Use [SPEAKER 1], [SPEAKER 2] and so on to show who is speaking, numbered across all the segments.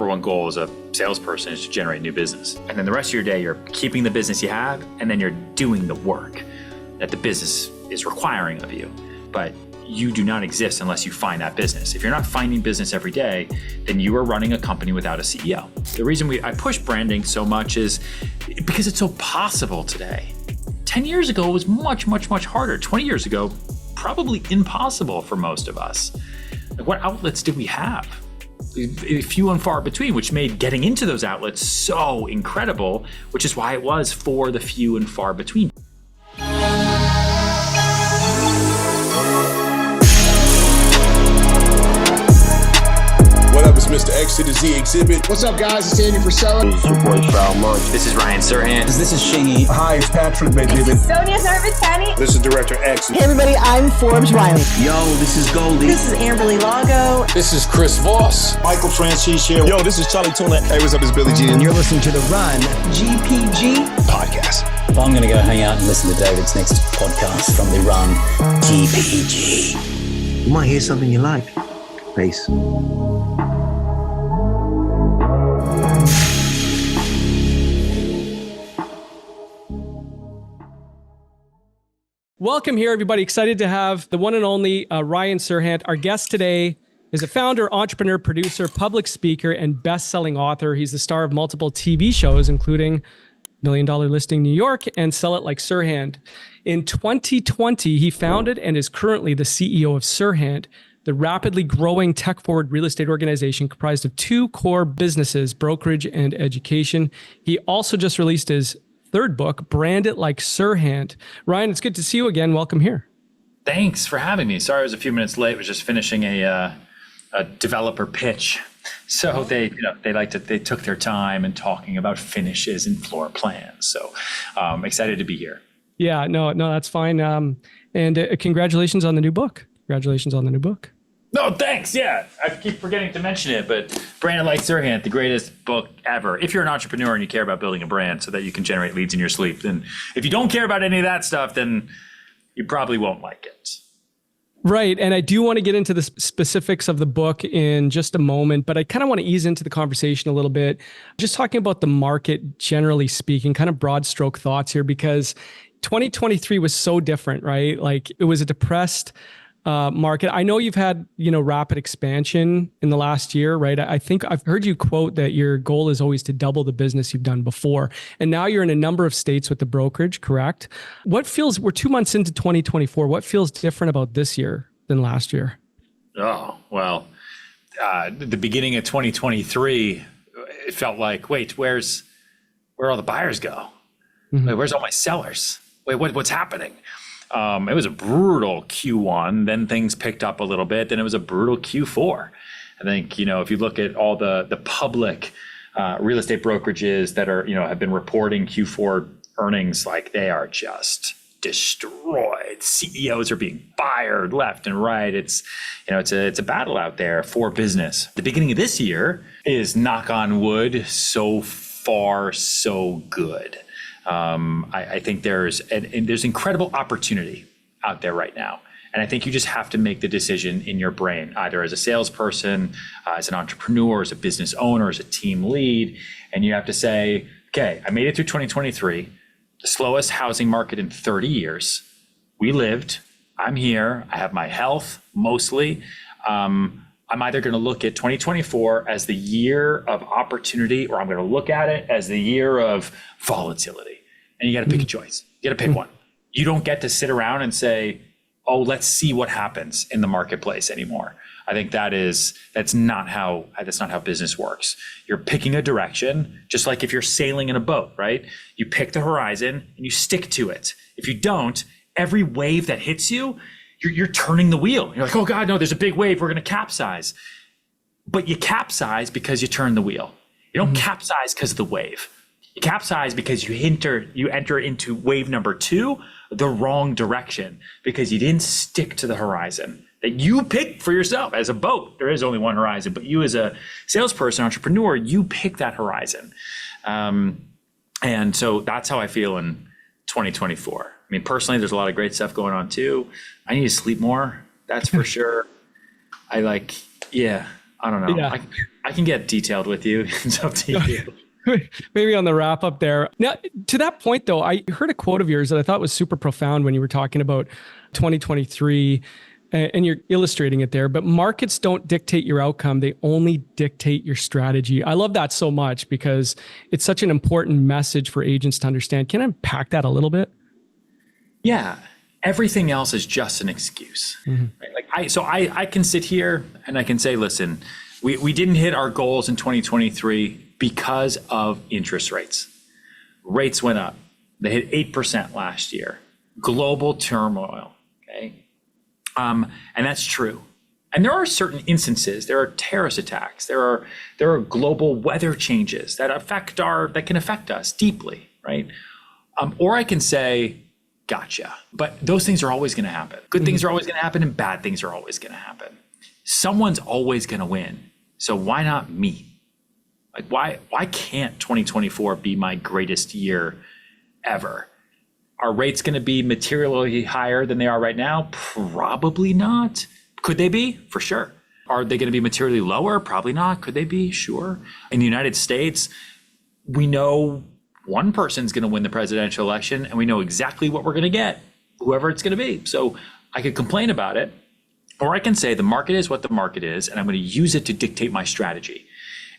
[SPEAKER 1] number one goal as a salesperson is to generate new business. And then the rest of your day, you're keeping the business you have, and then you're doing the work that the business is requiring of you. But you do not exist unless you find that business. If you're not finding business every day, then you are running a company without a CEO. The reason I push branding so much is because it's so possible today. 10 years ago, it was much, much, much harder. 20 years ago, probably impossible for most of us. Like, what outlets did we have? Few and far between, which made getting into those outlets so incredible, which is why it was for the few and far between.
[SPEAKER 2] What up, it's Mr. X to the Z Exhibit.
[SPEAKER 3] What's up, guys? It's Andy Frisella.
[SPEAKER 4] This is your boy, Foul Monk.
[SPEAKER 1] This is Ryan Serhant.
[SPEAKER 5] This is Shingy.
[SPEAKER 6] Hi, it's Patrick
[SPEAKER 7] This is Sonia Zarvatani.
[SPEAKER 2] This is Director X.
[SPEAKER 8] Hey, everybody, I'm Forbes Riley.
[SPEAKER 5] Yo, this is Goldie.
[SPEAKER 7] This is Amberly Lago.
[SPEAKER 2] This is Chris Voss.
[SPEAKER 6] Michael Francis here.
[SPEAKER 2] Yo, this is Charlie Tuna. Hey, what's up? It's Billy G.
[SPEAKER 8] And you're listening to The Run GpG
[SPEAKER 2] Podcast.
[SPEAKER 5] I'm going to go hang out and listen to David's next podcast from The Run GpG.
[SPEAKER 4] You might hear something you like. Peace.
[SPEAKER 9] Welcome here, everybody. Excited to have the one and only Ryan Serhant. Our guest today is a founder, entrepreneur, producer, public speaker, and best-selling author. He's the star of multiple TV shows, including $1 Million Listing New York and Sell It Like Serhant. In 2020, he founded and is currently the CEO of SERHANT, the rapidly growing tech-forward real estate organization comprised of two core businesses, brokerage and education. He also just released his third book, It Like Serhant. Ryan, it's good to see you again. Welcome here.
[SPEAKER 1] Thanks for having me. Sorry I was a few minutes late. I was just finishing a developer pitch. So they took their time in talking about finishes and floor plans. So excited to be here.
[SPEAKER 9] Yeah, no, that's fine. And congratulations on the new book. Congratulations on the new book.
[SPEAKER 1] No, thanks. Yeah, I keep forgetting to mention it, but It Like Serhant, the greatest book ever. If you're an entrepreneur and you care about building a brand so that you can generate leads in your sleep, then if you don't care about any of that stuff, then you probably won't like it.
[SPEAKER 9] Right. And I do want to get into the specifics of the book in just a moment, but I kind of want to ease into the conversation a little bit. Just talking about the market, generally speaking, kind of broad stroke thoughts here, because 2023 was so different, right? Like, it was a depressed market. I know you've had, rapid expansion in the last year, right? I think I've heard you quote that your goal is always to double the business you've done before. And now you're in a number of states with the brokerage, correct? We're 2 months into 2024. What feels different about this year than last year?
[SPEAKER 1] Oh, well, the beginning of 2023, it felt like, wait, where all the buyers go?
[SPEAKER 9] Mm-hmm.
[SPEAKER 1] Wait, where's all my sellers? Wait, what's happening? It was a brutal Q1, then things picked up a little bit, then it was a brutal Q4. I think, if you look at all the public real estate brokerages that are, have been reporting Q4 earnings, like, they are just destroyed. CEOs are being fired left and right. It's a battle out there for business. The beginning of this year is, knock on wood, so far so good. I think there's incredible opportunity out there right now. And I think you just have to make the decision in your brain, either as a salesperson, as an entrepreneur, as a business owner, as a team lead. And you have to say, okay, I made it through 2023, the slowest housing market in 30 years. We lived, I'm here, I have my health mostly. I'm either going to look at 2024 as the year of opportunity, or I'm going to look at it as the year of volatility. And you got to pick a choice. You got to pick one. You don't get to sit around and say, oh, let's see what happens in the marketplace anymore. I think that's not how business works. You're picking a direction, just like if you're sailing in a boat, right? You pick the horizon and you stick to it. If you don't, every wave that hits you, you're turning the wheel. You're like, oh God, no, there's a big wave, we're gonna capsize. But you capsize because you turn the wheel. You don't capsize because of the wave. You capsize because you enter into wave number 2 the wrong direction, because you didn't stick to the horizon that you picked for yourself. As a boat, there is only one horizon, but you as a salesperson, entrepreneur, you pick that horizon. And so that's how I feel in 2024. I mean, personally, there's a lot of great stuff going on too. I need to sleep more, that's for sure. I don't know.
[SPEAKER 9] Yeah.
[SPEAKER 1] I can get detailed with you. It's up to you.
[SPEAKER 9] Maybe on the wrap up there. Now, to that point, though, I heard a quote of yours that I thought was super profound when you were talking about 2023, and you're illustrating it there. But markets don't dictate your outcome. They only dictate your strategy. I love that so much because it's such an important message for agents to understand. Can I unpack that a little bit?
[SPEAKER 1] Yeah. Everything else is just an excuse. Right? Like I can sit here and I can say, listen, we didn't hit our goals in 2023 because of interest rates. Rates went up. They hit 8% last year. Global turmoil. Okay. And that's true. And there are certain instances, there are terrorist attacks, there are global weather changes that can affect us deeply, right? Or I can say, gotcha. But those things are always going to happen. Good things are always going to happen and bad things are always going to happen. Someone's always going to win. So why not me? Like why can't 2024 be my greatest year ever? Are rates going to be materially higher than they are right now? Probably not. Could they be? For sure. Are they going to be materially lower? Probably not. Could they be? Sure. In the United States, we know one person's going to win the presidential election and we know exactly what we're going to get, whoever it's going to be. So I could complain about it, or I can say the market is what the market is, and I'm going to use it to dictate my strategy.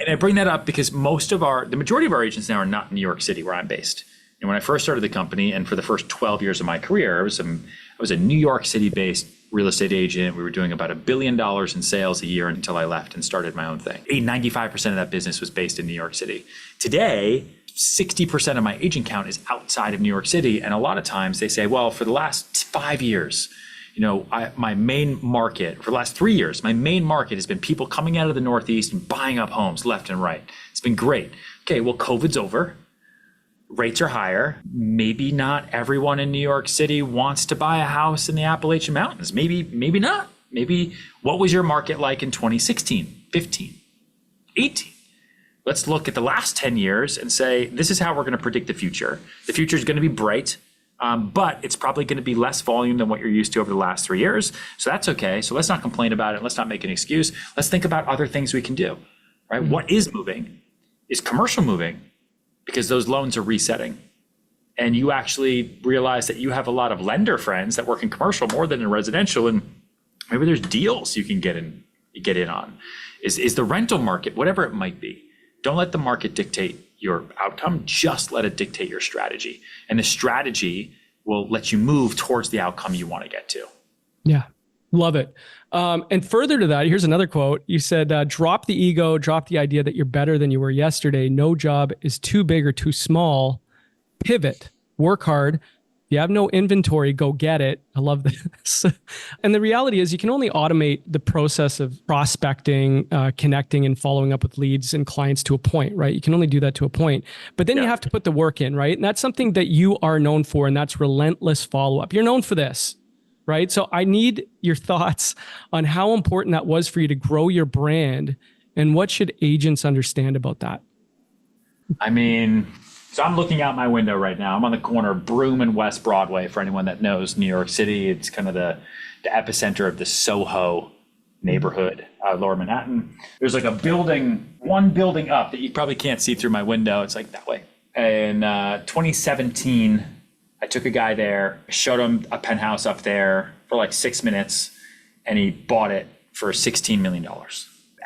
[SPEAKER 1] And I bring that up because the majority of our agents now are not in New York City, where I'm based. And when I first started the company, and for the first 12 years of my career, I was a New York City-based real estate agent. We were doing about $1 billion in sales a year until I left and started my own thing. 95% of that business was based in New York City. Today, 60% of my agent count is outside of New York City. And a lot of times they say, well, for the last 5 years, my main market, for the last 3 years, my main market has been people coming out of the Northeast and buying up homes left and right. It's been great. Okay, well, COVID's over. Rates are higher. Maybe not everyone in New York City wants to buy a house in the Appalachian Mountains. Maybe not. Maybe what was your market like in 2016, 15, 18? Let's look at the last 10 years and say, this is how we're going to predict the future. The future is going to be bright, but it's probably going to be less volume than what you're used to over the last 3 years. So that's okay. So let's not complain about it. Let's not make an excuse. Let's think about other things we can do, right? Mm-hmm. What is moving? Is commercial moving? Because those loans are resetting. And you actually realize that you have a lot of lender friends that work in commercial more than in residential. And maybe there's deals you can get in on. Is the rental market, whatever it might be. Don't let the market dictate your outcome. Just let it dictate your strategy. And the strategy will let you move towards the outcome you want to get to.
[SPEAKER 9] Yeah, love it. And further to that, here's another quote. You said, drop the ego, drop the idea that you're better than you were yesterday. No job is too big or too small. Pivot, work hard. If you have no inventory, go get it. I love this. And the reality is you can only automate the process of prospecting, connecting and following up with leads and clients to a point, right? You can only do that to a point, but then you have to put the work in, right? And that's something that you are known for, and that's relentless follow-up. You're known for this, right? So I need your thoughts on how important that was for you to grow your brand, and what should agents understand about that?
[SPEAKER 1] I mean, so I'm looking out my window right now. I'm on the corner of Broome and West Broadway. For anyone that knows New York City, it's kind of the epicenter of the Soho neighborhood, Lower Manhattan. There's like one building up that you probably can't see through my window. It's like that way. In 2017, I took a guy there, showed him a penthouse up there for like 6 minutes, and he bought it for $16 million.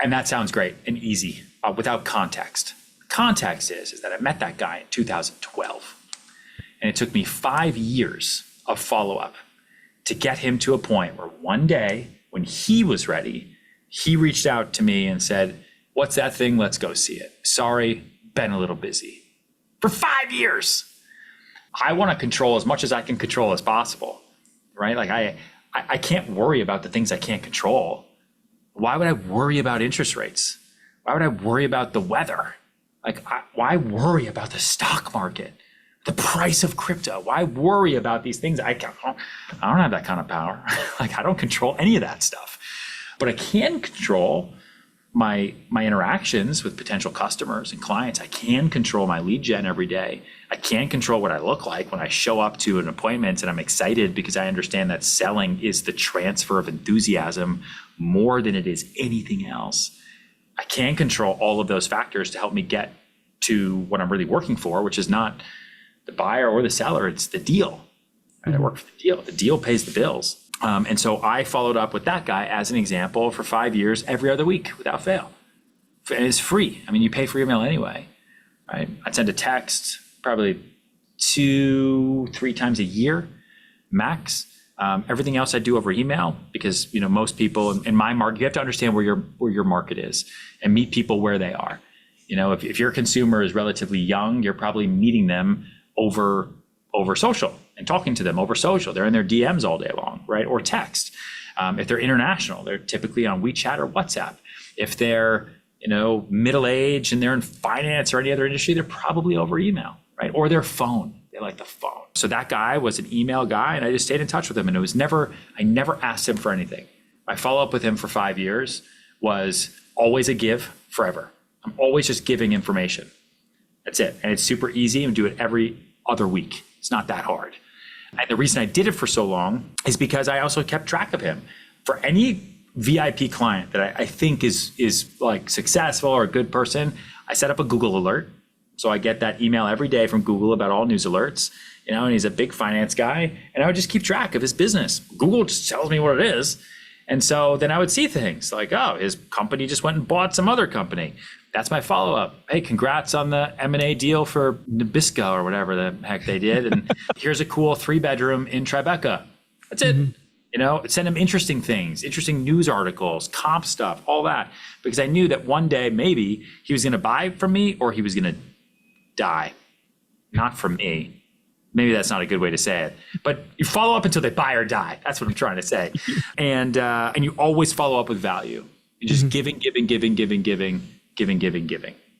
[SPEAKER 1] And that sounds great and easy without context. Context is that I met that guy in 2012, and it took me 5 years of follow-up to get him to a point where one day when he was ready, he reached out to me and said, what's that thing? Let's go see it. Sorry, been a little busy. For 5 years. I want to control as much as I can control as possible, right? Like I can't worry about the things I can't control. Why would I worry about interest rates? Why would I worry about the weather? Like, why worry about the stock market, the price of crypto? Why worry about these things? I don't have that kind of power. Like, I don't control any of that stuff. But I can control my interactions with potential customers and clients. I can control my lead gen every day. I can control what I look like when I show up to an appointment, and I'm excited because I understand that selling is the transfer of enthusiasm more than it is anything else. I can control all of those factors to help me get to what I'm really working for, which is not the buyer or the seller, it's the deal. Right? I work for the deal. The deal pays the bills. And so I followed up with that guy as an example for 5 years, every other week without fail. And it's free. I mean, you pay for email anyway, right? I'd send a text probably 2-3 times a year, max. Everything else I do over email because, most people in my market, you have to understand where your market is and meet people where they are. If your consumer is relatively young, you're probably meeting them over social and talking to them over social. They're in their DMs all day long, right? Or text. If they're international, they're typically on WeChat or WhatsApp. If they're, middle-aged and they're in finance or any other industry, they're probably over email, right? Or their phone. They like the phone. So that guy was an email guy and I just stayed in touch with him. And I never asked him for anything. My follow-up with him for 5 years was always a give forever. I'm always just giving information. That's it. And it's super easy and do it every other week. It's not that hard. And the reason I did it for so long is because I also kept track of him. For any VIP client that I think is like successful or a good person, I set up a Google alert. So I get that email every day from Google about all news alerts, and he's a big finance guy, and I would just keep track of his business. Google just tells me what it is. And so then I would see things like, oh, his company just went and bought some other company. That's my follow-up. Hey, congrats on the M&A deal for Nabisco or whatever the heck they did. And here's a cool 3-bedroom in Tribeca. That's it. Send him interesting things, interesting news articles, comp stuff, all that. Because I knew that one day maybe he was going to buy from me or he was going to die. Not from me. Maybe that's not a good way to say it. But you follow up until they buy or die. That's what I'm trying to say. And you always follow up with value. You're just giving,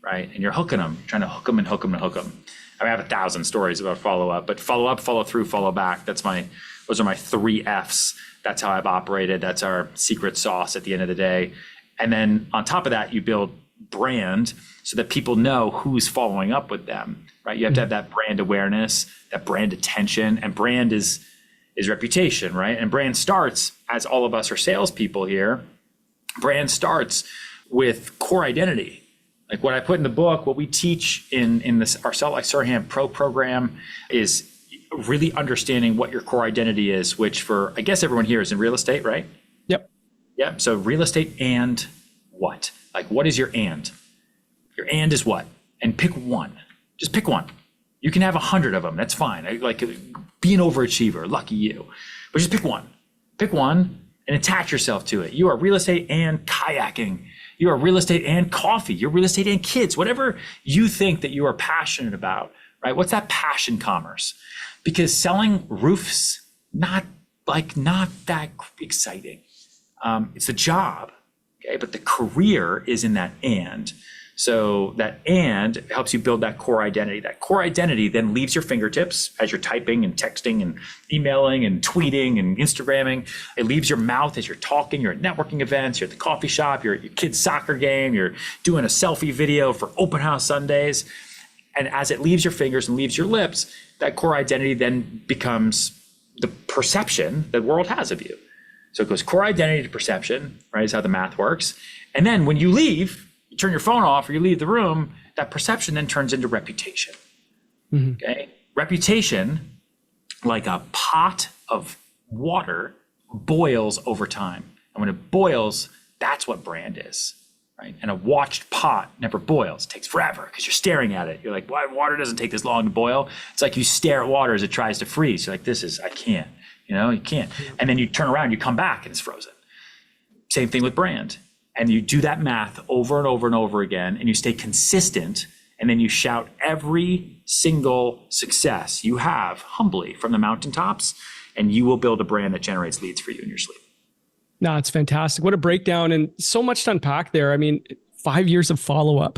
[SPEAKER 1] right? And you're hooking them, trying to hook them and hook them and hook them. I have 1,000 stories about follow up, but follow up, follow through, follow back. Those are my 3 Fs. That's how I've operated. That's our secret sauce at the end of the day. And then on top of that, you build brand so that people know who's following up with them, right? You have to have that brand awareness, that brand attention, and brand is reputation, right? And brand starts, as all of us are salespeople here, brand starts with core identity. Like what I put in the book, what we teach in this our It Like Serhant Pro program is really understanding what your core identity is, which for, I guess everyone here is in real estate, right? Yep. So real estate and what? Like what is your and? Your and is what? And pick one. Just pick one. You can have 100 of them. That's fine. Like be an overachiever. Lucky you. But just pick one. Pick one and attach yourself to it. You are real estate and kayaking. You are real estate and coffee. You're real estate and kids. Whatever you think that you are passionate about, right? What's that passion commerce? Because selling roofs, not that exciting. It's a job, okay? But the career is in that and. So that and helps you build that core identity. That core identity then leaves your fingertips as you're typing and texting and emailing and tweeting and Instagramming. It leaves your mouth as you're talking. You're at networking events. You're at the coffee shop. You're at your kid's soccer game. You're doing a selfie video for open house Sundays. And as it leaves your fingers and leaves your lips, that core identity then becomes the perception that the world has of you. So it goes core identity to perception, right? Is how the math works. And then when you leave, you turn your phone off or you leave the room, that perception then turns into reputation. Okay? Reputation, like a pot of water, boils over time. And when it boils, that's what brand is, right? And a watched pot never boils. It takes forever because you're staring at it. You're like, why water doesn't take this long to boil? It's like you stare at water as it tries to freeze. You're like, I can't, you can't. And then you turn around, you come back and it's frozen. Same thing with brand. And you do that math over and over and over again, and you stay consistent, and then you shout every single success you have humbly from the mountaintops, and you will build a brand that generates leads for you in your sleep.
[SPEAKER 9] No, it's fantastic. What a breakdown, and so much to unpack there. I mean, 5 years of follow-up.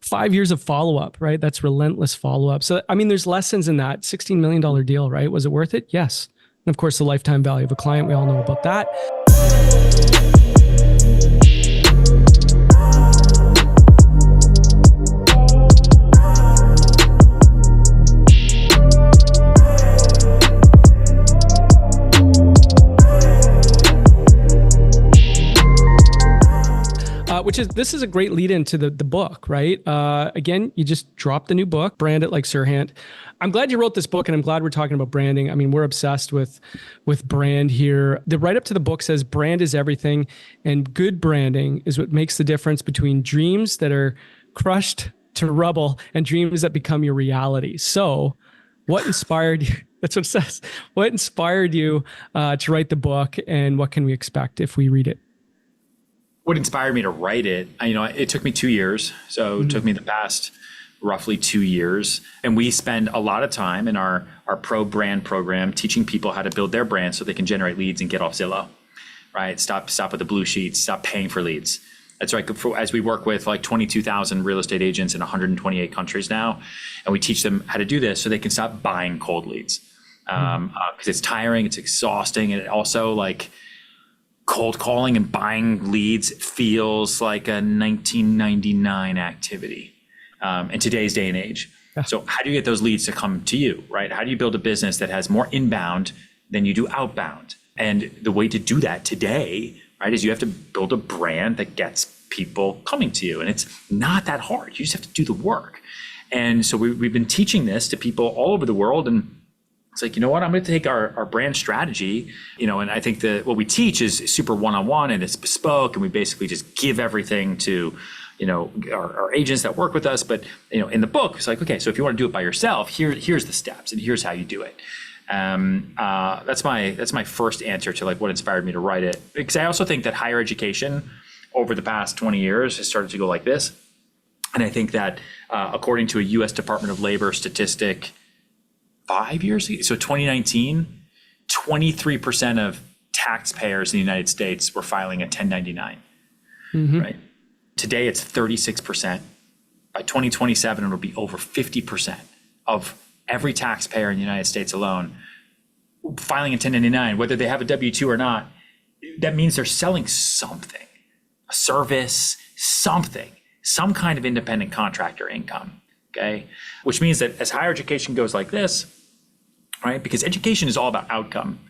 [SPEAKER 9] 5 years of follow-up, right? That's relentless follow-up. So, I mean, there's lessons in that. $16 million deal, right? Was it worth it? Yes. And of course, the lifetime value of a client, we all know about that. this is a great lead into the book, right? Again, you just dropped the new book, Brand It Like Serhant. I'm glad you wrote this book, and I'm glad we're talking about branding. I mean, we're obsessed with brand here. The write-up to the book says brand is everything, and good branding is what makes the difference between dreams that are crushed to rubble and dreams that become your reality. So what inspired you? That's what it says. What inspired you to write the book, and what can we expect if we read it?
[SPEAKER 1] What inspired me to write it, it took me 2 years. So it took me the past roughly 2 years. And we spend a lot of time in our pro brand program teaching people how to build their brand so they can generate leads and get off Zillow, right? Stop with the blue sheets, stop paying for leads. That's right. As we work with like 22,000 real estate agents in 128 countries now, and we teach them how to do this so they can stop buying cold leads. Because it's tiring, it's exhausting, and it also like cold calling and buying leads feels like a 1999 activity in today's day and age. Yeah. So how do you get those leads to come to you, right? How do you build a business that has more inbound than you do outbound? And the way to do that today, right, is you have to build a brand that gets people coming to you. And it's not that hard. You just have to do the work. And so we've been teaching this to people all over the world. And it's like, you know what, I'm going to take our brand strategy, and I think that what we teach is super one-on-one and it's bespoke. And we basically just give everything to, our agents that work with us. But, in the book, it's like, okay, so if you want to do it by yourself, here's the steps and here's how you do it. That's my first answer to like what inspired me to write it, because I also think that higher education over the past 20 years has started to go like this. And I think that according to a US Department of Labor statistic 5 years ago, so 2019, 23% of taxpayers in the United States were filing a 1099, right? Today it's 36%. By 2027, it'll be over 50% of every taxpayer in the United States alone filing a 1099, whether they have a W-2 or not. That means they're selling something, a service, something, some kind of independent contractor income, okay? Which means that as higher education goes like this, right? Because education is all about outcome.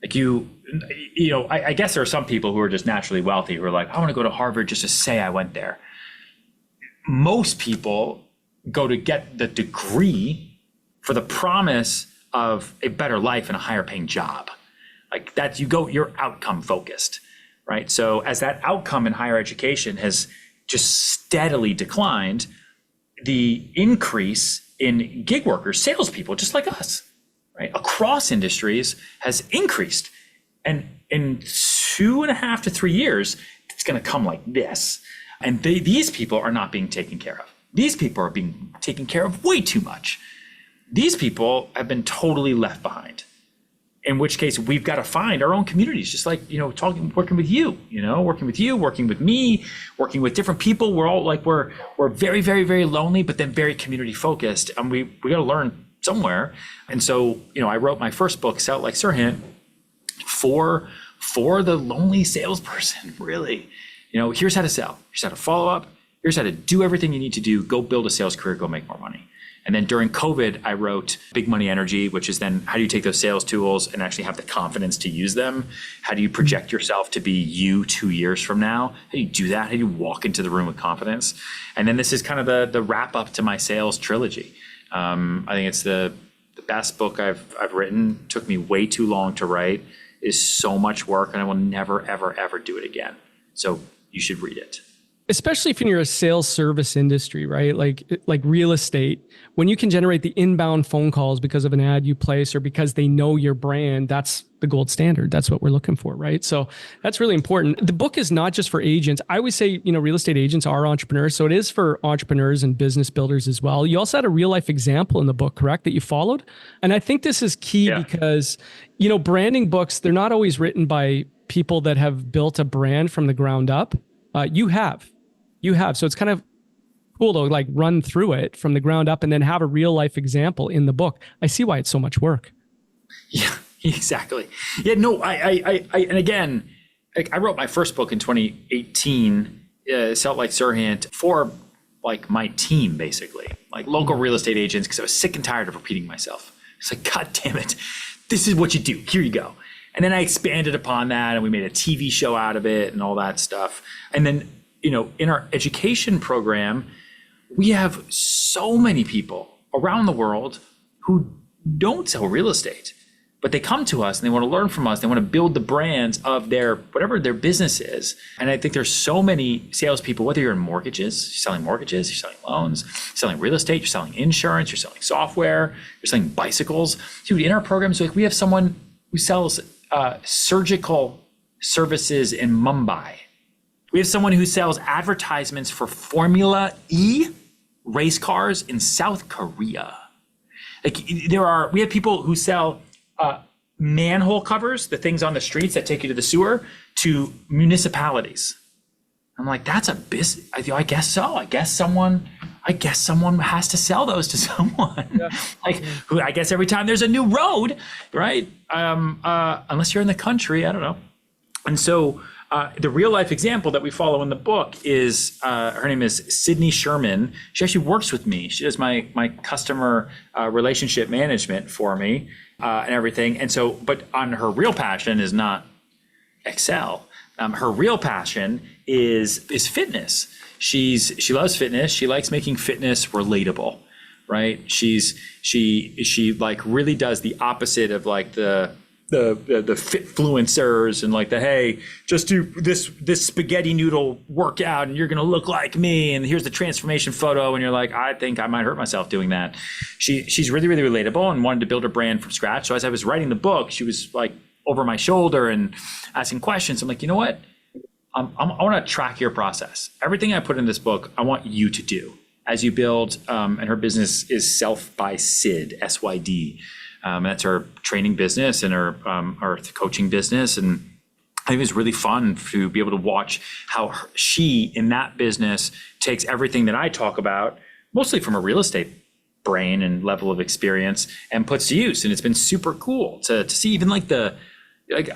[SPEAKER 1] Like I guess there are some people who are just naturally wealthy who are like, I want to go to Harvard just to say I went there. Most people go to get the degree for the promise of a better life and a higher paying job. Like that, you're outcome focused, right? So as that outcome in higher education has just steadily declined, the increase in gig workers, salespeople, just like us, right, across industries has increased. And in 2.5 to 3 years, it's going to come like this. And these people are not being taken care of. These people are being taken care of way too much. These people have been totally left behind, in which case we've got to find our own communities, just like, working with you, working with me, working with different people. We're all like, we're very, very, very lonely, but then very community focused. And we got to learn somewhere. And so, I wrote my first book, Sell It Like Serhant, for the lonely salesperson, really. Here's how to sell, here's how to follow up, here's how to do everything you need to do, go build a sales career, go make more money. And then during COVID, I wrote Big Money Energy, which is then how do you take those sales tools and actually have the confidence to use them? How do you project yourself to be you 2 years from now? How do you do that? How do you walk into the room with confidence? And then this is kind of the wrap up to my sales trilogy. I think it's the best book I've written. Took me way too long to write. It is so much work, and I will never, ever, ever do it again. So you should read it.
[SPEAKER 9] Especially if you're a sales service industry, right? Like real estate, when you can generate the inbound phone calls because of an ad you place or because they know your brand, that's the gold standard. That's what we're looking for, right? So that's really important. The book is not just for agents. I always say, real estate agents are entrepreneurs. So it is for entrepreneurs and business builders as well. You also had a real life example in the book, correct, that you followed? And I think this is key because, branding books, they're not always written by people that have built a brand from the ground up. You have. So it's kind of cool to like run through it from the ground up and then have a real life example in the book. I see why it's so much work.
[SPEAKER 1] Yeah, exactly. Yeah, no, I and again, I wrote my first book in 2018, Sell It Like Serhant, for like my team, basically, like local real estate agents, because I was sick and tired of repeating myself. It's like, God damn it, this is what you do. Here you go. And then I expanded upon that and we made a TV show out of it and all that stuff. And then in our education program, we have so many people around the world who don't sell real estate, but they come to us and they want to learn from us. They want to build the brands of their, whatever their business is. And I think there's so many salespeople, whether you're in mortgages, you're selling mortgages, you're selling loans, you're selling real estate, you're selling insurance, you're selling software, you're selling bicycles. Dude, in our programs, like we have someone who sells surgical services in Mumbai. We have someone who sells advertisements for Formula E race cars in South Korea. Like we have people who sell manhole covers, the things on the streets that take you to the sewer, to municipalities. I'm like, that's a business. I guess so. I guess someone has to sell those to someone. Yeah. Who I guess every time there's a new road, right? Unless you're in the country, I don't know. And so the real life example that we follow in the book is, her name is Sydney Sherman. She actually works with me. She does my customer relationship management for me and everything. And so, but on her real passion is not Excel. Her real passion is fitness. She loves fitness. She likes making fitness relatable, right? She like really does the opposite of like the fitfluencers and like hey, just do this spaghetti noodle workout and you're gonna look like me and here's the transformation photo and you're like, I think I might hurt myself doing that. She's really, really relatable and wanted to build her brand from scratch. So as I was writing the book, she was like over my shoulder and asking questions. I'm like, you know what? I want to track your process. Everything I put in this book, I want you to do as you build. And her business is Self by Syd, SYD. That's her training business and her coaching business. And I think it was really fun to be able to watch how she in that business takes everything that I talk about, mostly from a real estate brain and level of experience, and puts to use. And it's been super cool to see even I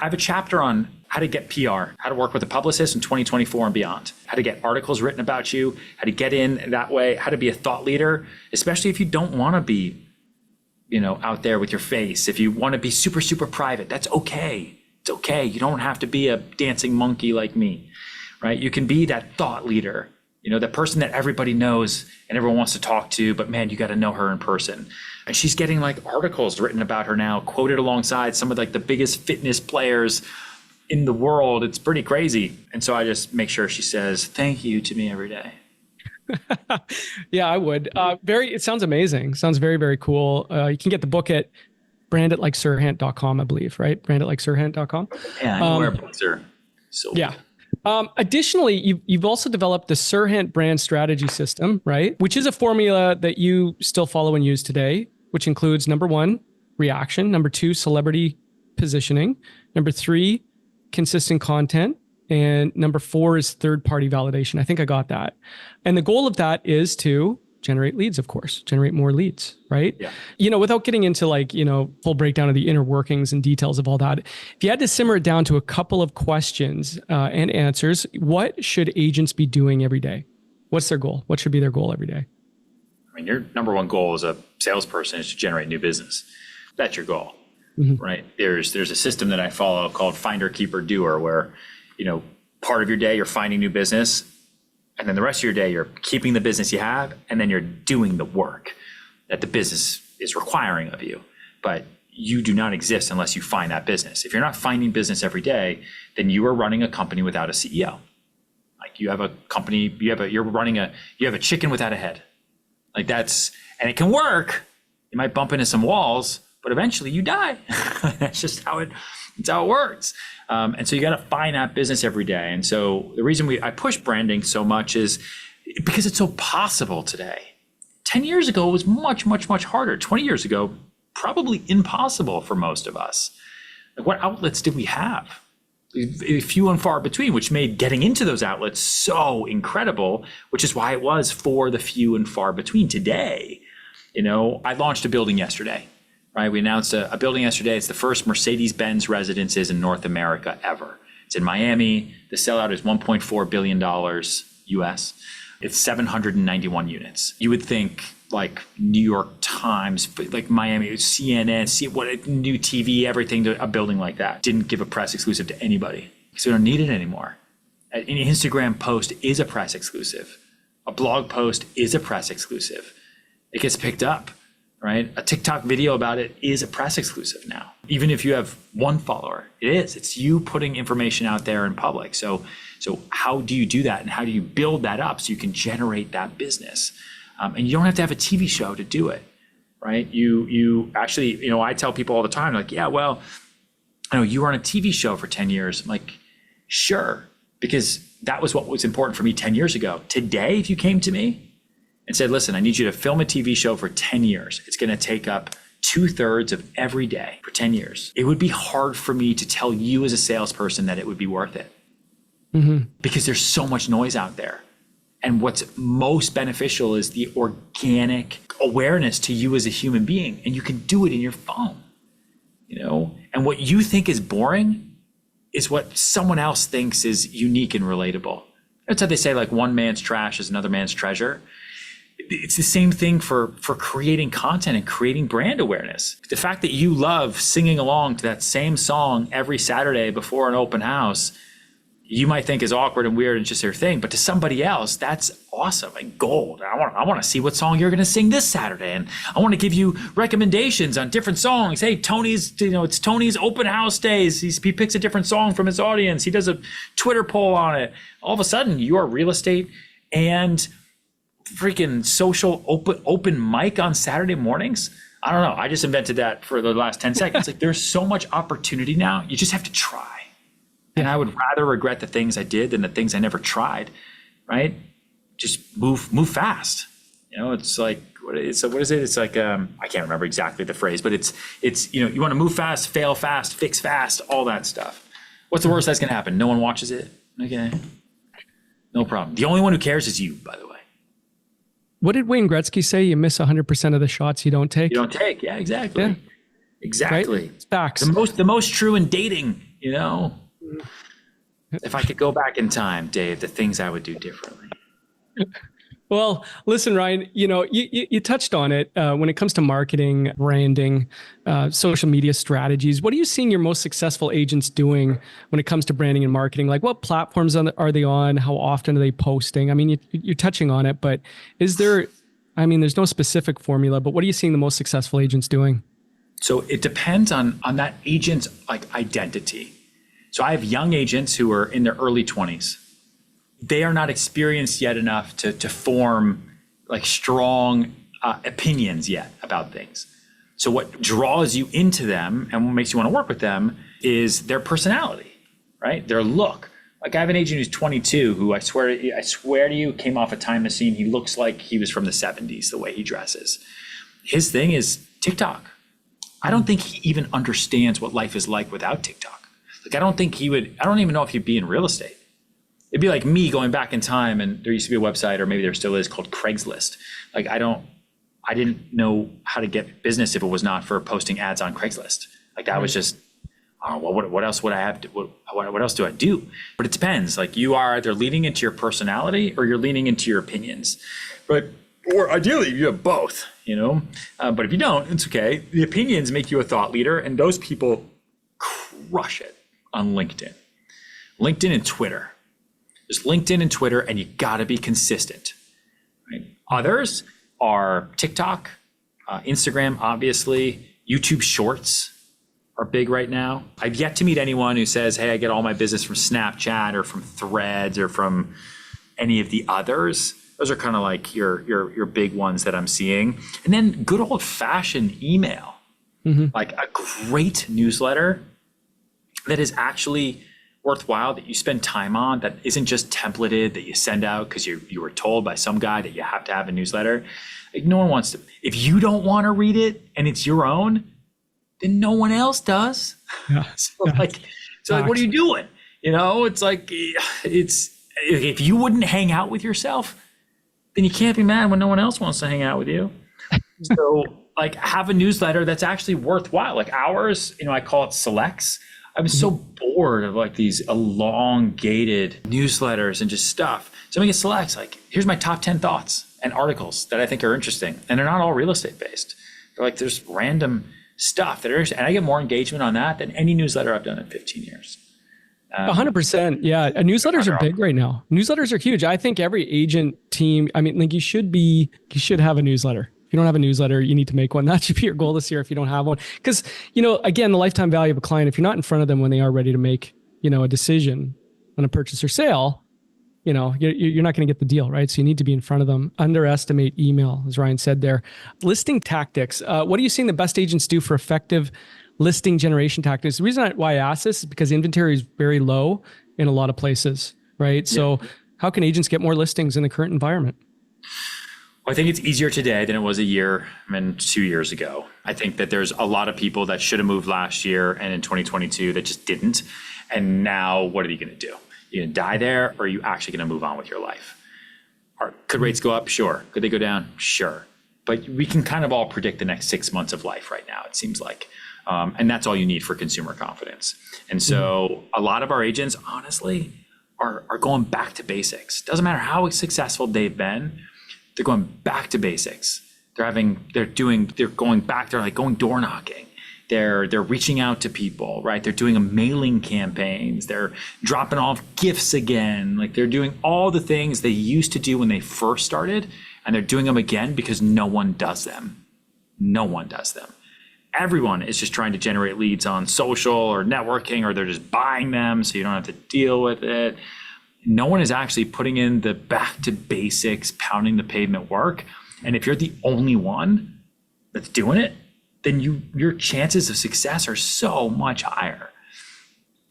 [SPEAKER 1] have a chapter on how to get PR, how to work with a publicist in 2024 and beyond, how to get articles written about you, how to get in that way, how to be a thought leader, especially if you don't want to be out there with your face. If you want to be super, super private, that's okay. It's okay. You don't have to be a dancing monkey like me, right? You can be that thought leader, the person that everybody knows and everyone wants to talk to, but man, you got to know her in person. And she's getting articles written about her now, quoted alongside some of the biggest fitness players in the world. It's pretty crazy. And so I just make sure she says, thank you to me every day.
[SPEAKER 9] Yeah, I would. It sounds amazing. Sounds very, very cool. You can get the book at branditlikesirhant.com, I believe, right? branditlikesirhant.com.
[SPEAKER 1] Yeah, anywhere books are sold.
[SPEAKER 9] Yeah. Additionally, you've also developed the Serhant brand strategy system, right? Which is a formula that you still follow and use today, which includes number 1, reaction, number 2, celebrity positioning, number 3, consistent content, and number 4 is third-party validation. I think I got that. And the goal of that is to generate leads, of course, generate more leads, right? Yeah. Without getting into full breakdown of the inner workings and details of all that, if you had to simmer it down to a couple of questions and answers, what should agents be doing every day? What's their goal? What should be their goal every day?
[SPEAKER 1] I mean, your number 1 goal as a salesperson is to generate new business. That's your goal, right? There's a system that I follow called Finder, Keeper, Doer, where part of your day you're finding new business, and then the rest of your day you're keeping the business you have, and then you're doing the work that the business is requiring of you. But you do not exist unless you find that business. If you're not finding business every day, then you are running a company without a CEO. You have a company, you have a chicken without a head. And it can work. You might bump into some walls, but eventually you die. That's just how it works. And so you got to find that business every day. And so the reason I push branding so much is because it's so possible today. 10 years ago, it was much, much, much harder. 20 years ago, probably impossible for most of us. What outlets did we have? Few and far between, which made getting into those outlets so incredible, which is why it was for the few and far between. Today, I launched a building yesterday. Right, we announced a building yesterday. It's the first Mercedes-Benz residences in North America ever. It's in Miami. The sellout is $1.4 billion US. It's 791 units. You would think New York Times, Miami, CNN, new TV, everything to a building like that. Didn't give a press exclusive to anybody because we don't need it anymore. An Instagram post is a press exclusive. A blog post is a press exclusive. It gets picked up, right? A TikTok video about it is a press exclusive now. Even if you have one follower, it is. It's you putting information out there in public. So how do you do that, and how do you build that up so you can generate that business? And you don't have to have a TV show to do it, right? You actually, I tell people all the time, like, yeah, well, you were on a TV show for 10 years. I'm like, sure, because that was what was important for me 10 years ago. Today, if you came to me and said, listen, I need you to film a TV show for 10 years. It's going to take up 2/3 of every day for 10 years. It would be hard for me to tell you as a salesperson that it would be worth it. Because there's so much noise out there. And what's most beneficial is the organic awareness to you as a human being. And you can do it in your phone, and what you think is boring is what someone else thinks is unique and relatable. That's how they say, like, one man's trash is another man's treasure. It's the same thing for creating content and creating brand awareness. The fact that you love singing along to that same song every Saturday before an open house, you might think is awkward and weird and just your thing, but to somebody else, that's awesome and gold. I want to see what song you're going to sing this Saturday, and I want to give you recommendations on different songs. Hey, Tony's, it's Tony's open house days. He picks a different song from his audience. He does a Twitter poll on it. All of a sudden, you are real estate and freaking social open mic on Saturday mornings. I don't know. I just invented that for the last 10 seconds. Like, there's so much opportunity now. You just have to try. And I would rather regret the things I did than the things I never tried, right? Just move fast. It's like, what is it? It's like, I can't remember exactly the phrase, but it's you want to move fast, fail fast, fix fast, all that stuff. What's the worst that's going to happen? No one watches it? Okay. No problem. The only one who cares is you, by the way.
[SPEAKER 9] What did Wayne Gretzky say? You miss 100% of the shots you don't take.
[SPEAKER 1] You don't take. Yeah, exactly. Yeah. Exactly.
[SPEAKER 9] Right? It's facts.
[SPEAKER 1] The most true in dating, If I could go back in time, Dave, the things I would do differently.
[SPEAKER 9] Well, listen, Ryan, you touched on it when it comes to marketing, branding, social media strategies. What are you seeing your most successful agents doing when it comes to branding and marketing? Like, what platforms are they on? How often are they posting? I mean, you're touching on it, but there's no specific formula, but what are you seeing the most successful agents doing?
[SPEAKER 1] So it depends on that agent's identity. So I have young agents who are in their early 20s. They are not experienced yet enough to form strong opinions yet about things. So what draws you into them and what makes you want to work with them is their personality, right? Their look. Like, I have an agent who's 22 who I swear to you came off a time machine. He looks like he was from the 70s, the way he dresses. His thing is TikTok. I don't think he even understands what life is like without TikTok. I don't even know if he'd be in real estate. It'd be like me going back in time, and there used to be a website, or maybe there still is, called Craigslist. I didn't know how to get business if it was not for posting ads on Craigslist. That was just, what else would I have to, what else do I do? But it depends. You are either leaning into your personality or you're leaning into your opinions. Or ideally you have both, but if you don't, it's okay. The opinions make you a thought leader, and those people crush it on LinkedIn and Twitter. There's LinkedIn and Twitter, and you got to be consistent, right? Others are TikTok, Instagram, obviously. YouTube Shorts are big right now. I've yet to meet anyone who says, hey, I get all my business from Snapchat or from Threads or from any of the others. Those are kind of like your big ones that I'm seeing. And then good old fashioned email, like a great newsletter that is actually worthwhile, that you spend time on, that isn't just templated, that you send out because you were told by some guy that you have to have a newsletter. No one wants to. If you don't want to read it and it's your own, then no one else does.
[SPEAKER 9] Yeah.
[SPEAKER 1] So what are you doing? If you wouldn't hang out with yourself, then you can't be mad when no one else wants to hang out with you. So have a newsletter that's actually worthwhile. Like ours, I call it selects. I'm so bored of these elongated newsletters and just stuff. So I get selects, here's my top 10 thoughts and articles that I think are interesting. And they're not all real estate based. They're there's random stuff that are interesting. And I get more engagement on that than any newsletter I've done in 15 years.
[SPEAKER 9] 100%. Yeah. Newsletters are big right now. Newsletters are huge. I think every agent team, I mean, like you should have a newsletter. If you don't have a newsletter, you need to make one. That should be your goal this year if you don't have one. Because, again, the lifetime value of a client, if you're not in front of them when they are ready to make, a decision on a purchase or sale, you're not going to get the deal, right? So you need to be in front of them. Underestimate email, as Ryan said there. Listing tactics. What are you seeing the best agents do for effective listing generation tactics? The reason why I ask this is because inventory is very low in a lot of places, right? So how can agents get more listings in the current environment?
[SPEAKER 1] Well, I think it's easier today than it was a year and 2 years ago. I think that there's a lot of people that should have moved last year and in 2022 that just didn't. And now what are you going to do? You going to die there, or are you actually going to move on with your life? Could rates go up? Sure. Could they go down? Sure. But we can kind of all predict the next 6 months of life right now, it seems like. And that's all you need for consumer confidence. And so a lot of our agents, honestly, are going back to basics. Doesn't matter how successful they've been, they're going back to basics. They're going back, they're like going door knocking. They're reaching out to people, right? They're doing a mailing campaigns. They're dropping off gifts again. Like they're doing all the things they used to do when they first started, and they're doing them again because no one does them. No one does them. Everyone is just trying to generate leads on social or networking, or they're just buying them so you don't have to deal with it. No one is actually putting in the back to basics, pounding the pavement work. And if you're the only one that's doing it, then your chances of success are so much higher.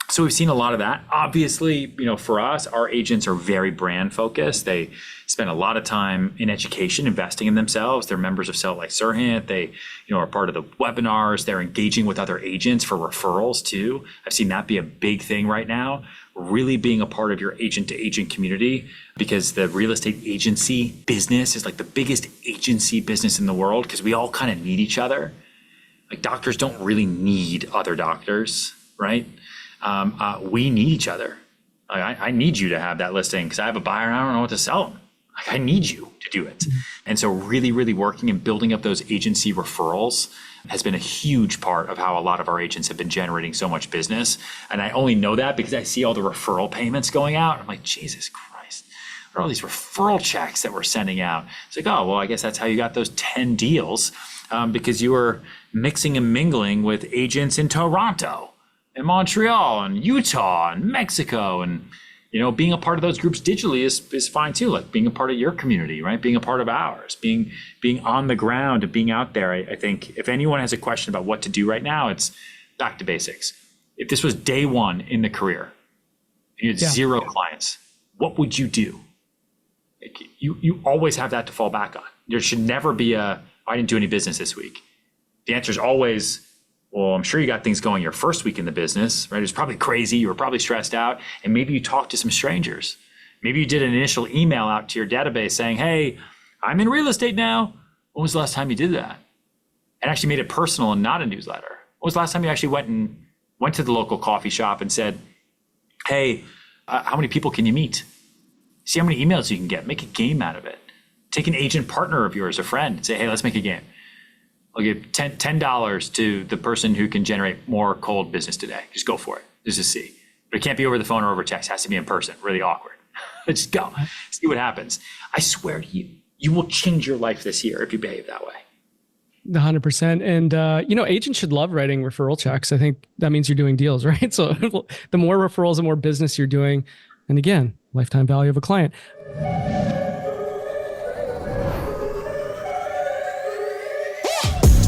[SPEAKER 1] So we've seen a lot of that. Obviously, for us, our agents are very brand focused. They spend a lot of time in education, investing in themselves. They're members of It Like Serhant. They, are part of the webinars. They're engaging with other agents for referrals too. I've seen that be a big thing right now. Really being a part of your agent to agent community, because the real estate agency business is like the biggest agency business in the world, because we all kind of need each other. Like doctors don't really need other doctors, right? We need each other. I need you to have that listing because I have a buyer and I don't know what to sell them. Like I need you to do it. And so really, really working and building up those agency referrals has been a huge part of how a lot of our agents have been generating so much business. And I only know that because I see all the referral payments going out. I'm like, Jesus Christ, what are all these referral checks that we're sending out? It's like, oh, well, I guess that's how you got those 10 deals, because you were mixing and mingling with agents in Toronto and Montreal and Utah and Mexico. And, being a part of those groups digitally is fine too. Like being a part of your community, right? Being a part of ours, being on the ground and being out there. I think if anyone has a question about what to do right now, it's back to basics. If this was day one in the career, you had zero clients, what would you do? Like you always have that to fall back on. There should never be I didn't do any business this week. The answer is always, well, I'm sure you got things going your first week in the business, right? It was probably crazy. You were probably stressed out. And maybe you talked to some strangers. Maybe you did an initial email out to your database saying, hey, I'm in real estate now. When was the last time you did that? And actually made it personal and not a newsletter. When was the last time you actually went to the local coffee shop and said, hey, how many people can you meet? See how many emails you can get. Make a game out of it. Take an agent partner of yours, a friend, and say, hey, let's make a game. I'll give $10 to the person who can generate more cold business today. Just go for it. Just to see. But it can't be over the phone or over text. It has to be in person. Really awkward. Just go. See what happens. I swear to you, you will change your life this year if you behave that way.
[SPEAKER 9] 100%. And, agents should love writing referral checks. I think that means you're doing deals, right? So the more referrals, the more business you're doing. And again, lifetime value of a client.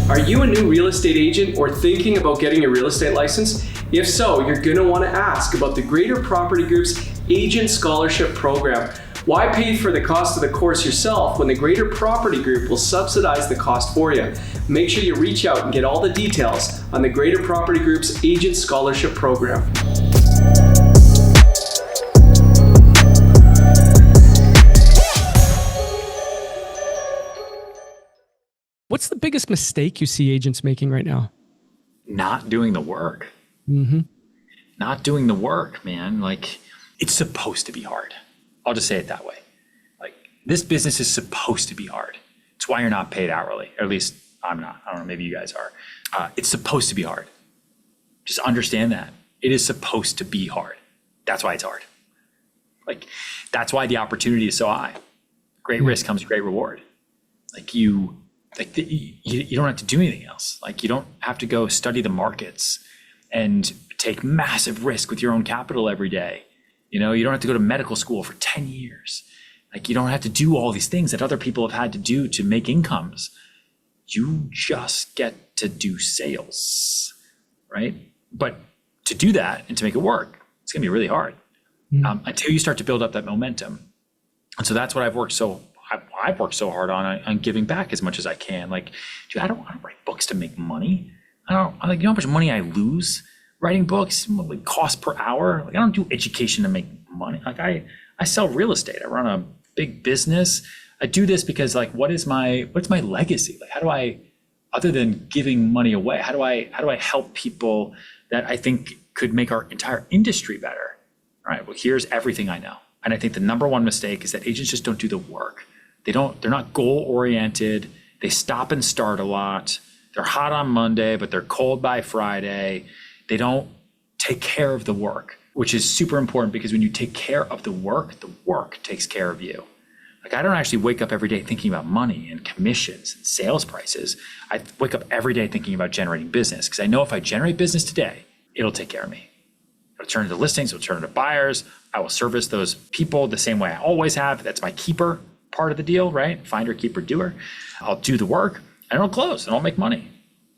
[SPEAKER 9] Are you a new real estate agent or thinking about getting a real estate license? If so, you're going to want to ask about the Greater Property Group's Agent Scholarship Program. Why pay for the cost of the course yourself when the Greater Property Group will subsidize the cost for you? Make sure you reach out and get all the details on the Greater Property Group's Agent Scholarship Program. What's the biggest mistake you see agents making right now?
[SPEAKER 1] Not doing the work.
[SPEAKER 9] Mm-hmm.
[SPEAKER 1] Not doing the work, man. Like, it's supposed to be hard. I'll just say it that way. Like, this business is supposed to be hard. It's why you're not paid hourly. Or at least I'm not. I don't know, maybe you guys are. It's supposed to be hard. Just understand that. It is supposed to be hard. That's why it's hard. Like, that's why the opportunity is so high. Great risk comes great reward. Like you don't have to do anything else. Like, you don't have to go study the markets and take massive risk with your own capital every day. You know, you don't have to go to medical school for 10 years. Like, you don't have to do all these things that other people have had to do to make incomes. You just get to do sales, right? But to do that and to make it work, it's gonna be really hard until you start to build up that momentum. And so that's what I've worked so hard on giving back as much as I can. Like, dude, I don't write books to make money. You know how much money I lose writing books, like cost per hour. Like, I don't do education to make money. Like, I sell real estate. I run a big business. I do this because, like, what's my legacy? Like, how do I, other than giving money away, how do I help people that I think could make our entire industry better? All right, well, here's everything I know. And I think the number one mistake is that agents just don't do the work. They're not goal oriented. They stop and start a lot. They're hot on Monday, but they're cold by Friday. They don't take care of the work, which is super important, because when you take care of the work takes care of you. Like, I don't actually wake up every day thinking about money and commissions and sales prices. I wake up every day thinking about generating business, because I know if I generate business today, it'll take care of me. It'll turn into listings, it'll turn into buyers. I will service those people the same way I always have. That's my keeper part of the deal, right? Finder, keeper, doer. I'll do the work and it'll close and I'll make money,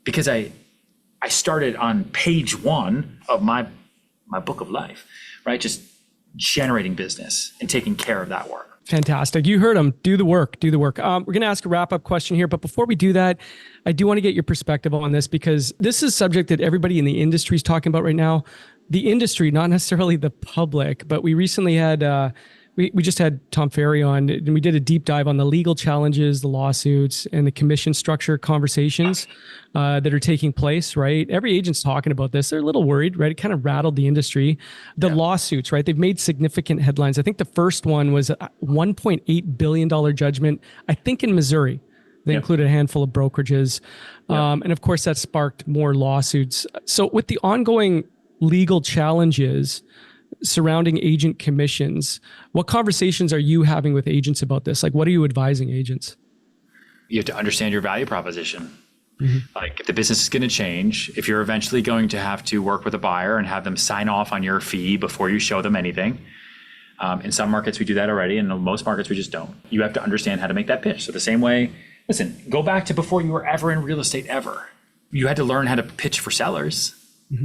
[SPEAKER 1] because I started on page 1 of my book of life, right? Just generating business and taking care of that work.
[SPEAKER 9] Fantastic. You heard him. Do the work. We're going to ask a wrap-up question here. But before we do that, I do want to get your perspective on this, because this is a subject that everybody in the industry is talking about right now. The industry, not necessarily the public, but we recently had, we just had Tom Ferry on, and we did a deep dive on the legal challenges, the lawsuits, and the commission structure conversations that are taking place, right? Every agent's talking about this. They're a little worried, right? It kind of rattled the industry. The lawsuits, right? They've made significant headlines. I think the first one was a $1.8 billion judgment, I think in Missouri. They included a handful of brokerages. And of course, that sparked more lawsuits. So with the ongoing legal challenges surrounding agent commissions, what conversations are you having with agents about this? Like, what are you advising agents?
[SPEAKER 1] You have to understand your value proposition. Like, if the business is going to change, if you're eventually going to have to work with a buyer and have them sign off on your fee before you show them anything. In some markets, we do that already. And in most markets, we just don't. You have to understand how to make that pitch. So the same way, listen, go back to before you were ever in real estate ever. You had to learn how to pitch for sellers.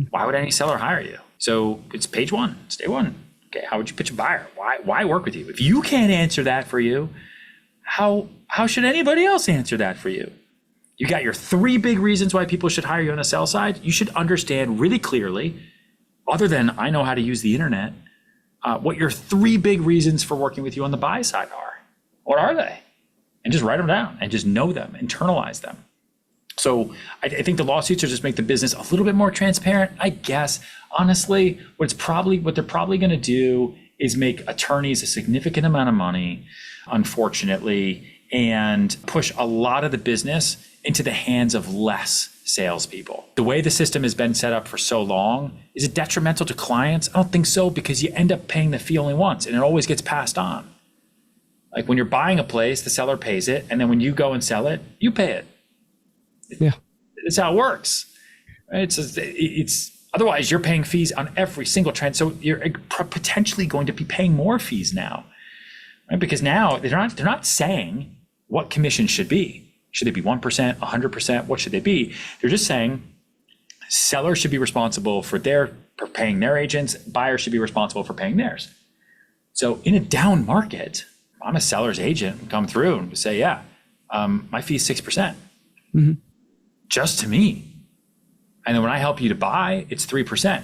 [SPEAKER 1] Why would any seller hire you? So it's page 1, it's day 1. Okay, how would you pitch a buyer? Why work with you? If you can't answer that for you, how should anybody else answer that for you? You got your 3 big reasons why people should hire you on the sell side. You should understand really clearly, other than I know how to use the internet, what your 3 big reasons for working with you on the buy side are. What are they? And just write them down and just know them, internalize them. So I think the lawsuits are just make the business a little bit more transparent, I guess. Honestly, what they're probably going to do is make attorneys a significant amount of money, unfortunately, and push a lot of the business into the hands of less salespeople. The way the system has been set up for so long, is it detrimental to clients? I don't think so, because you end up paying the fee only once and it always gets passed on. Like, when you're buying a place, the seller pays it, and then when you go and sell it, you pay it.
[SPEAKER 9] Yeah,
[SPEAKER 1] it's how it works. Right? It's otherwise you're paying fees on every single trend. So you're potentially going to be paying more fees now, right? Because now they're not saying what commission should be. Should they be 1%, 100%? What should they be? They're just saying sellers should be responsible for paying their agents. Buyers should be responsible for paying theirs. So in a down market, I'm a seller's agent, come through and say, my fee is 6%. Just to me. And then when I help you to buy, it's 3%.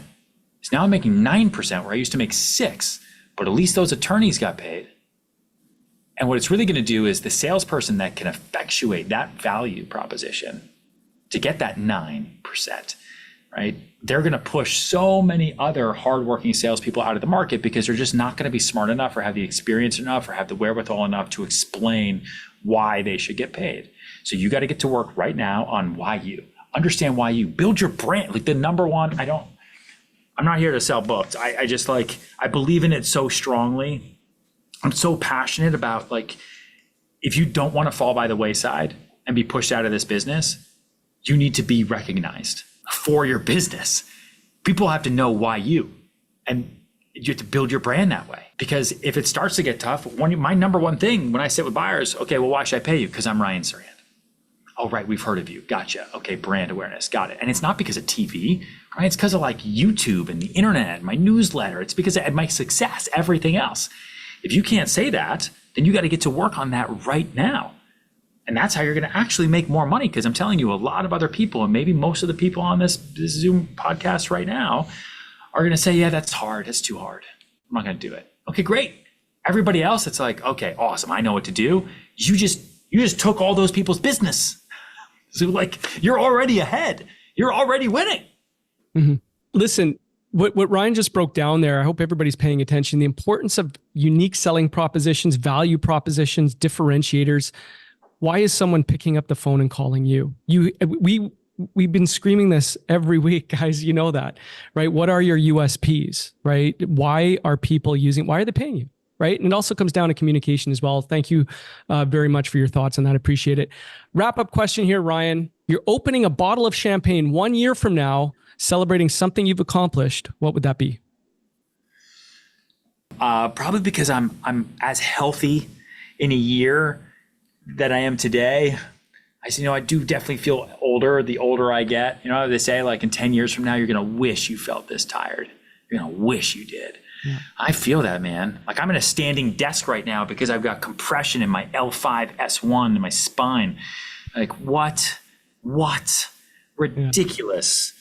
[SPEAKER 1] So now I'm making 9% where I used to make 6, but at least those attorneys got paid. And what it's really going to do is the salesperson that can effectuate that value proposition to get that 9%, right? They're going to push so many other hardworking salespeople out of the market, because they're just not going to be smart enough or have the experience enough or have the wherewithal enough to explain why they should get paid. So you got to get to work right now on why you. Understand why you. Build your brand. Like, the number one, I'm not here to sell books. I just like, I believe in it so strongly. I'm so passionate about like, if you don't want to fall by the wayside and be pushed out of this business, you need to be recognized for your business. People have to know why you, and you have to build your brand that way. Because if it starts to get tough, my number one thing when I sit with buyers, okay, well, why should I pay you? Because I'm Ryan Serhant. Oh, right, we've heard of you. Gotcha. Okay, brand awareness. Got it. And it's not because of TV, right? It's because of like YouTube and the internet, my newsletter. It's because of my success, everything else. If you can't say that, then you got to get to work on that right now. And that's how you're going to actually make more money. Because I'm telling you, a lot of other people, and maybe most of the people on this Zoom podcast right now, are going to say, yeah, that's hard. That's too hard. I'm not going to do it. Okay, great. Everybody else, it's like, okay, awesome. I know what to do. You just took all those people's business. So like, you're already ahead. You're already winning.
[SPEAKER 9] Mm-hmm. Listen, what Ryan just broke down there, I hope everybody's paying attention. The importance of unique selling propositions, value propositions, differentiators. Why is someone picking up the phone and calling you? We've been screaming this every week, guys. You know that, right? What are your USPs, right? Why are people why are they paying you, right? And it also comes down to communication as well. Thank you very much for your thoughts on that. I appreciate it. Wrap up question here, Ryan. You're opening a bottle of champagne 1 year from now, celebrating something you've accomplished. What would that be?
[SPEAKER 1] Probably because I'm as healthy in a year that I am today. I do definitely feel older the older I get. You know, they say like in 10 years from now, you're going to wish you felt this tired. You're going to wish you did. Yeah. I feel that, man. Like I'm in a standing desk right now because I've got compression in my L5 S1 in my spine. Like what? Ridiculous.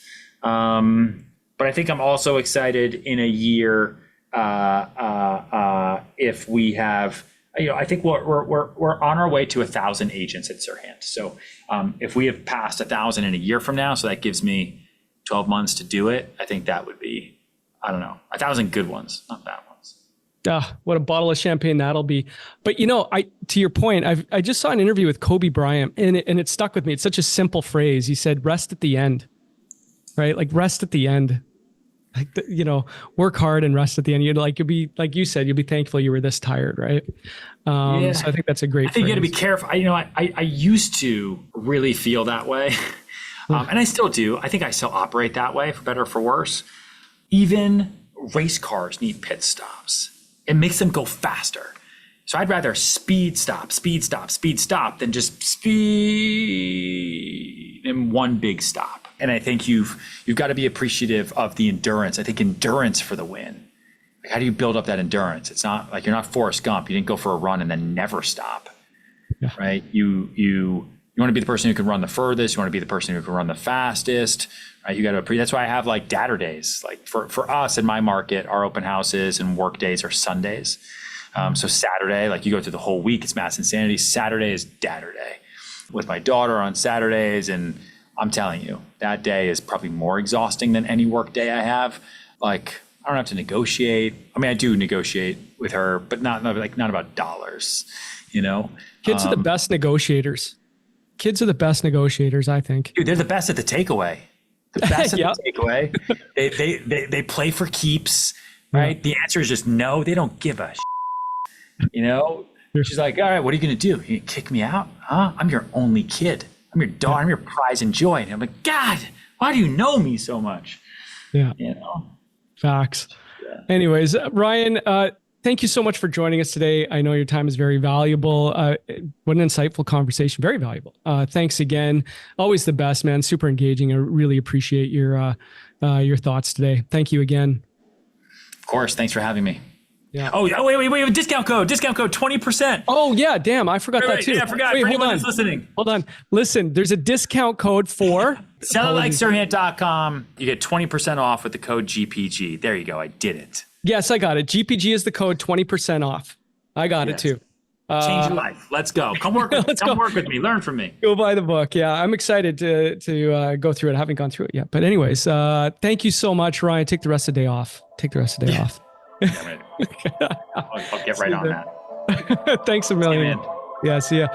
[SPEAKER 1] Yeah. But I think I'm also excited in a year if we have, I think we're on our way to 1,000 agents at Serhant. So if we have passed 1,000 in a year from now, so that gives me 12 months to do it. I think that would be, 1,000 good ones, not bad ones.
[SPEAKER 9] What a bottle of champagne that'll be. But to your point, I just saw an interview with Kobe Bryant and it stuck with me. It's such a simple phrase. He said, rest at the end, right? Like rest at the end. Like, work hard and rest at the end. You'll be, like you said, you'll be thankful you were this tired, right? Yeah. So I think that's a great phrase.
[SPEAKER 1] You got to be careful. I used to really feel that way. And I still do. I think I still operate that way, for better or for worse. Even race cars need pit stops. It makes them go faster. So I'd rather speed stop than just speed in one big stop. And I think you've got to be appreciative of the endurance. I think endurance for the win. Like, how do you build up that endurance? It's not like you're not Forrest Gump. You didn't go for a run and then never stop, right? You want to be the person who can run the furthest. You want to be the person who can run the fastest, right? You got to that's why I have like dadder days. Like for us in my market, our open houses and work days are Sundays. So Saturday, like you go through the whole week, it's mass insanity. Saturday is dadder day with my daughter on Saturdays. And I'm telling you, that day is probably more exhausting than any work day I have. Like, I don't have to negotiate. I mean, I do negotiate with her, but not about dollars, Kids are the best negotiators. Kids are the best negotiators, I think. Dude, they're the best at the takeaway. The best at the takeaway. They play for keeps, right? Yeah. The answer is just no. They don't give a She's like, all right, what are you going to do? You kick me out? Huh? I'm your only kid. I'm your daughter. I'm your prize and joy. And I'm like, God, why do you know me so much? Yeah. Facts. Yeah. Anyways, Ryan, thank you so much for joining us today. I know your time is very valuable. What an insightful conversation. Very valuable. Thanks again. Always the best, man. Super engaging. I really appreciate your thoughts today. Thank you again. Of course. Thanks for having me.
[SPEAKER 9] Yeah.
[SPEAKER 1] Oh, wait. Discount code 20%.
[SPEAKER 9] Oh yeah. Damn. I forgot that too.
[SPEAKER 1] Yeah, I forgot.
[SPEAKER 9] Wait,
[SPEAKER 1] for anyone who's listening.
[SPEAKER 9] Hold on. Listen, there's a discount code for
[SPEAKER 1] sellitLikeSerhant.com. You get 20% off with the code GPG. There you go. I did it.
[SPEAKER 9] Yes, I got it. GPG is the code, 20% off. I got it too.
[SPEAKER 1] Change your life. Let's go. Come work with work with me. Learn from me.
[SPEAKER 9] Go buy the book. Yeah, I'm excited to go through it. I haven't gone through it yet. But anyways, thank you so much, Ryan. Take the rest of the day off. Off.
[SPEAKER 1] I'll get right on that.
[SPEAKER 9] Thanks a million.
[SPEAKER 1] See you, man.
[SPEAKER 9] Yeah, see ya.